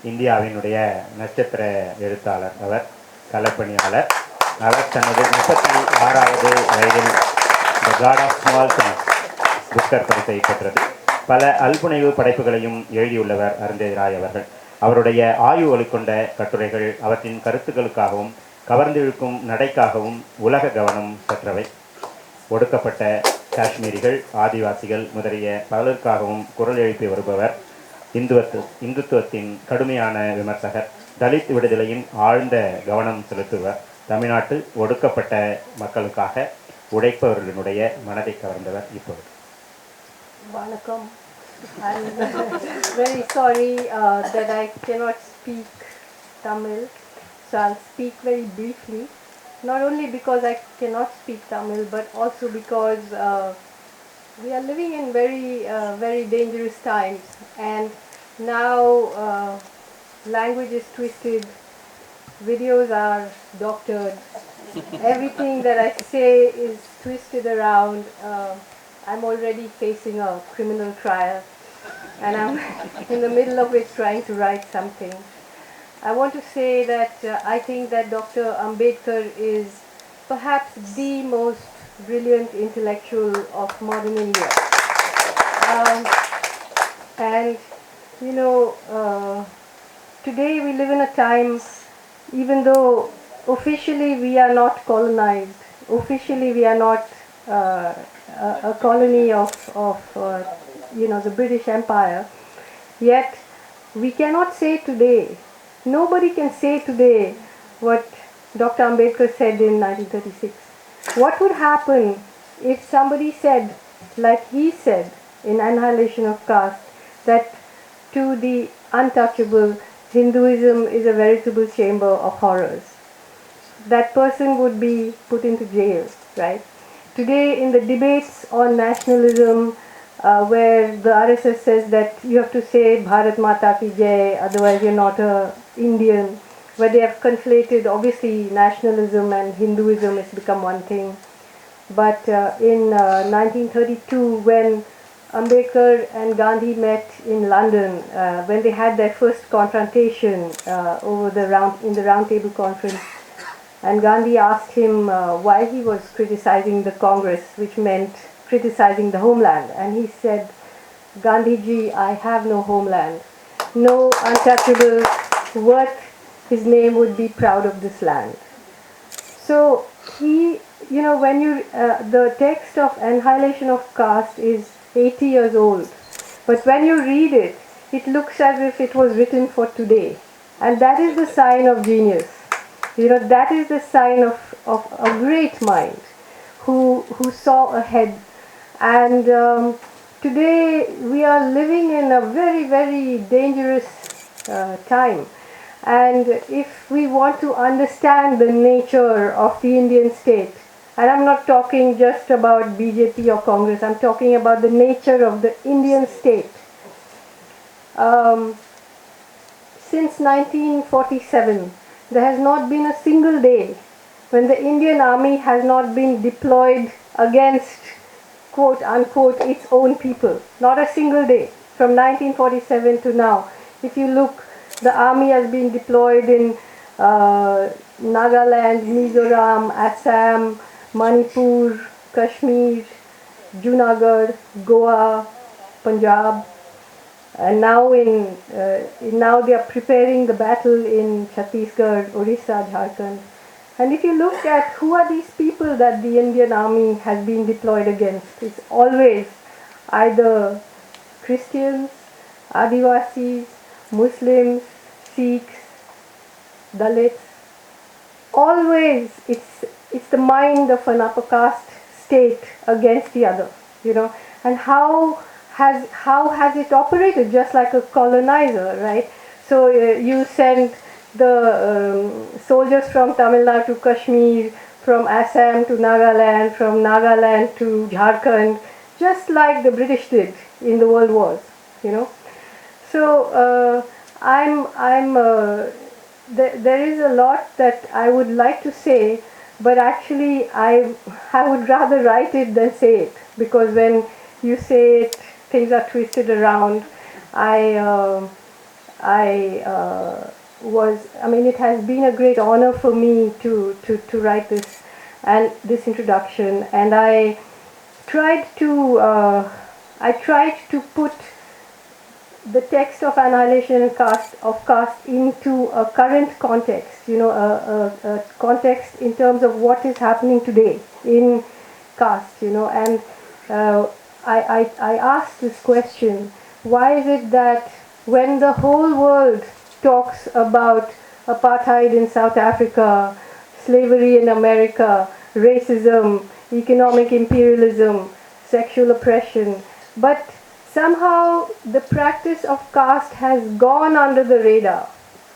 இந்தியாவினுடைய நட்சத்திர எழுத்தாளர். அவர் கலைப்பணியாளர். அவர் தனது 36வது வயதில் the God of Small Things Booker பரிசை பெற்றது. பல அல்புனைவு படைப்புகளையும் எழுதியுள்ளவர் அருந்ததி ராய் அவர்கள். அவருடைய ஆய்வுகளை கொண்ட கட்டுரைகள் அவற்றின் கருத்துக்களுக்காகவும் கவர்ந்திழுக்கும் நடைக்காகவும் உலக கவனம் பெற்றவை. ஒடுக்கப்பட்ட காஷ்மீரிகள், ஆதிவாசிகள் முதலிய பலருக்காகவும் குரல் எழுப்பி வருபவர். இந்துத்துவத்தின் கடுமையான விமர்சகர். தலித் விடுதலையின் ஆழ்ந்த கவனம் செலுத்துவர். தமிழ்நாட்டு ஒடுக்கப்பட்ட மக்களுக்காக உழைப்பவர்களுடைய மனதை கவர்ந்தவர். இப்பொழுது வணக்கம். I'm very sorry that I cannot speak Tamil, so I'll speak very briefly. Not only because I cannot speak Tamil, but also because we are living in very dangerous times, and now language is twisted, videos are doctored, everything that I say is twisted around. I'm already facing a criminal trial, and I'm in the middle of it trying to write something. I want to say that I think that Dr. Ambedkar is perhaps the most brilliant intellectual of modern India. And you know, today we live in a time, even though officially we are not colonized, officially we are not a colony of the British Empire, yet we cannot say today, nobody can say today what Dr. Ambedkar said in 1936. What would happen if somebody said, like he said in Annihilation of Caste, that to the untouchable, Hinduism is a veritable chamber of horrors? That person would be put into jail, right? Today in the debates on nationalism, where the RSS says that you have to say Bharat Mata Ki Jai, otherwise you're not a Indian, where they have conflated, obviously nationalism and Hinduism has become one thing. But in 1932, when Ambedkar and Gandhi met in London, when they had their first confrontation in the round table conference, and Gandhi asked him why he was criticizing the Congress, which meant criticizing the homeland. And he said, Gandhiji, I have no homeland. No untouchable worth his name would be proud of this land. So he, when you, the text of Annihilation of Caste is 80 years old. But when you read it, it looks as if it was written for today. And that is the sign of genius. That is the sign of a great mind who saw ahead. And today we are living in a very dangerous time. And if we want to understand the nature of the Indian state, and I'm not talking just about BJP or Congress, I'm talking about the nature of the Indian state. Since 1947, there has not been a single day when the Indian army has not been deployed against, quote unquote, its own people. Not a single day from 1947 to now. If you look, the army has been deployed in Nagaland, Mizoram, Assam, Manipur, Kashmir, Junagadh, Goa, Punjab. And now now they are preparing the battle in Chhattisgarh, Orissa, Jharkhand. And if you look at who are these people that the Indian army has been deployed against, it's always either Christians, Adivasis, Muslims, Sikhs, Dalits. Always it's the mind of an upper caste state against the other, and how has it operated? Just like a colonizer, right? So you send the soldiers from Tamil Nadu to Kashmir, from Assam to Nagaland, from Nagaland to Jharkhand, just like the British did in the world wars, So there is a lot that I would like to say, but actually I would rather write it than say it, because when you say it, things are twisted around. it has been a great honor for me to write this and this introduction, and I tried to put the text of annihilation and caste into a current context, a context in terms of what is happening today in caste, and I asked this question: why is it that when the whole world talks about apartheid in South Africa, slavery in America, racism, economic imperialism, sexual oppression, but somehow the practice of caste has gone under the radar?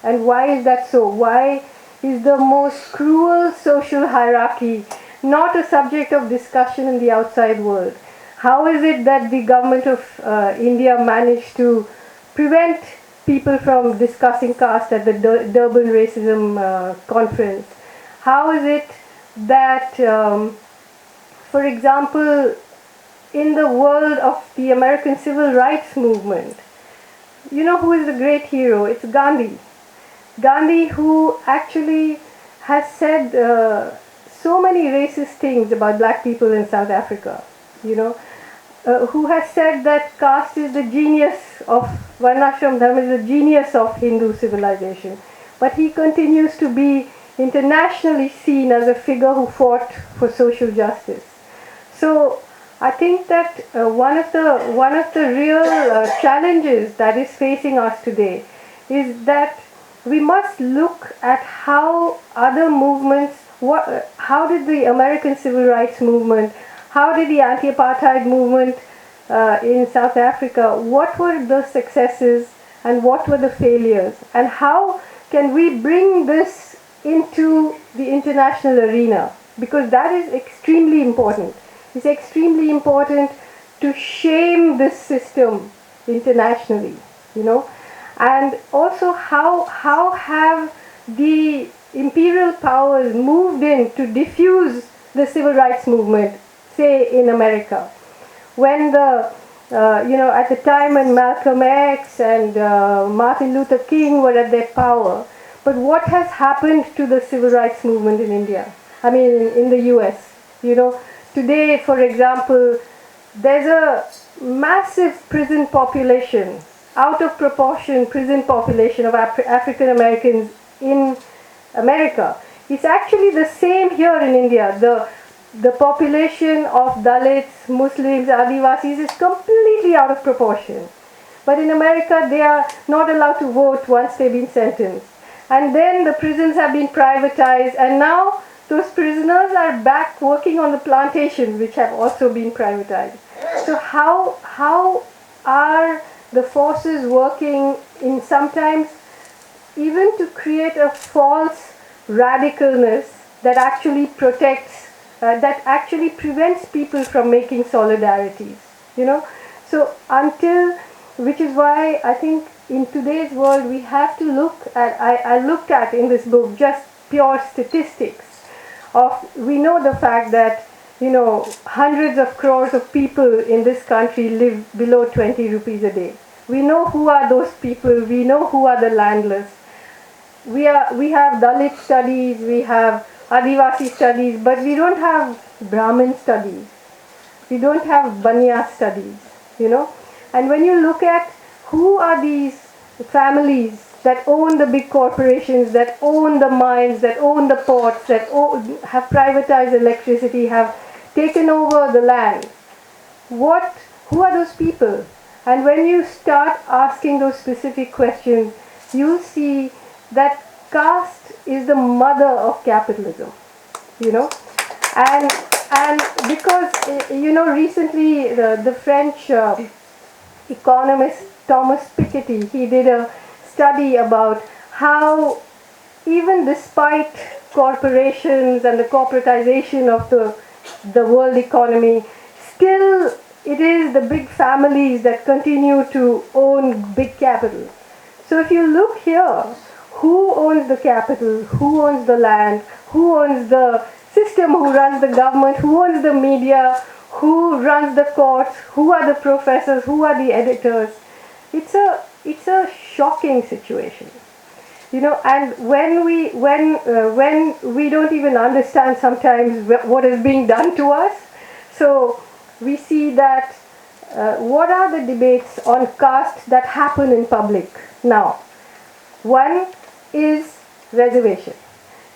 And why is that so? Why is the most cruel social hierarchy not a subject of discussion in the outside world? How is it that the government of India managed to prevent people from discussing caste at the Durban Racism Conference? How is it that, for example, in the world of the American civil rights movement, who is the great hero? It's Gandhi. Gandhi, who actually has said so many racist things about black people in South Africa, who has said that caste is the genius of Varnashram Dharma, is the genius of Hindu civilization. But he continues to be internationally seen as a figure who fought for social justice. So I think that one of the real challenges that is facing us today is that we must look at how other movements, how did the American civil rights movement, how did the anti-apartheid movement in South Africa, what were the successes and what were the failures, and how can we bring this into the international arena, because that is extremely important. It's extremely important to shame this system internationally, and also how have the imperial powers moved in to diffuse the civil rights movement, say in America, when at the time when Malcolm X and Martin Luther King were at their power. But what has happened to the civil rights movement in India? In the US, today, for example, there's a massive prison population, out of proportion prison population of African Americans in America. It's actually the same here in India. The population of Dalits, Muslims, Adivasis is completely out of proportion. But in America, they are not allowed to vote once they've been sentenced. And then the prisons have been privatized, and now those prisoners are back working on the plantations, which have also been privatized. So how are the forces working in sometimes even to create a false radicalness that actually protects, that actually prevents people from making solidarities, So which is why I think in today's world we have to look at, I looked at in this book just pure statistics we know the fact that hundreds of crores of people in this country live below 20 rupees a day. We know who are those people, we know who are the landless. We have Dalit studies, we have Adivasi studies, but we don't have Brahmin studies. We don't have Banya studies, And when you look at who are these families that own the big corporations, that own the mines, that own the ports, that have privatized electricity, have taken over the land, who are those people? And when you start asking those specific questions, you'll see that caste is the mother of capitalism, and because recently the French economist Thomas Piketty, he did a study about how even despite corporations and the corporatization of the world economy, still it is the big families that continue to own big capital. So if you look here, who owns the capital, who owns the land, who owns the system, who runs the government, who owns the media, who runs the courts, who are the professors, who are the editors. It's it's a shocking situation. And when we don't even understand sometimes what is being done to us, so we see that what are the debates on caste that happen in public now? One is reservation.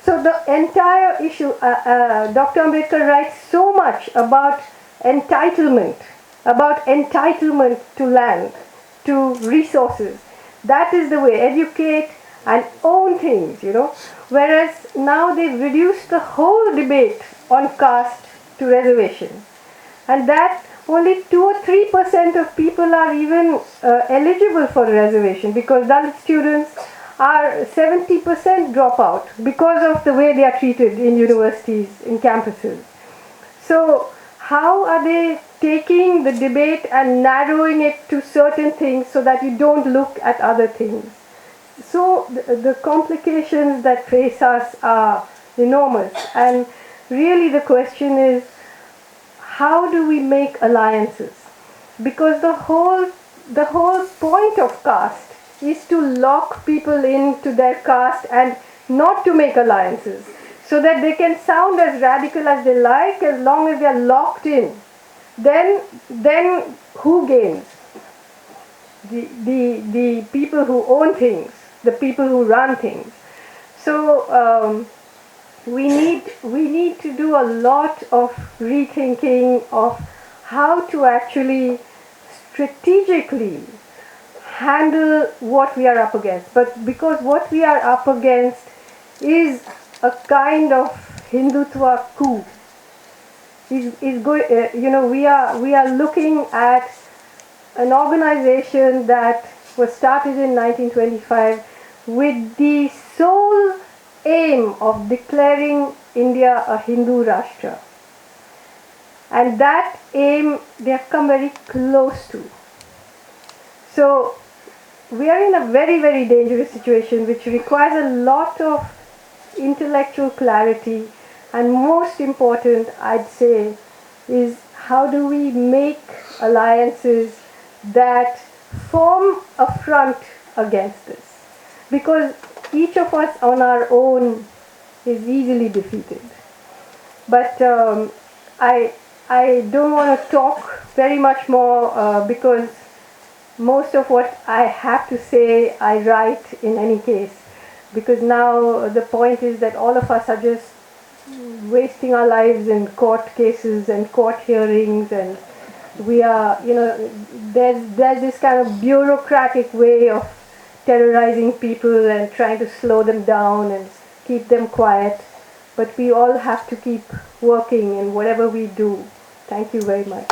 So the entire issue, Dr. Ambedkar writes so much about entitlement to land, to resources. That is the way, educate and own things, Whereas now they've reduced the whole debate on caste to reservation. And that only 2 or 3% of people are even eligible for a reservation, because Dalit students are 70% dropout because of the way they are treated in universities, in campuses. So how are they taking the debate and narrowing it to certain things so that you don't look at other things? So the complications that face us are enormous, and really the question is, how do we make alliances? Because the whole point of caste is to lock people into their caste and not to make alliances, so that they can sound as radical as they like, as long as they are locked in. Then who gains? The people who own things, the people who run things. So we need to do a lot of rethinking of how to actually strategically handle what we are up against. But because what we are up against is a kind of Hindutva coup. We are looking at an organization that was started in 1925 with the sole aim of declaring India a Hindu Rashtra. And that aim they have come very close to. So we are in a very, very dangerous situation, which requires a lot of intellectual clarity, and most important, I'd say, is how do we make alliances that form a front against this? Because each of us on our own is easily defeated. But I don't want to talk very much more because most of what I have to say I write in any case, because now the point is that all of us are just wasting our lives in court cases and court hearings, and we are, there's this kind of bureaucratic way of terrorizing people and trying to slow them down and keep them quiet. But we all have to keep working in whatever we do. Thank you very much.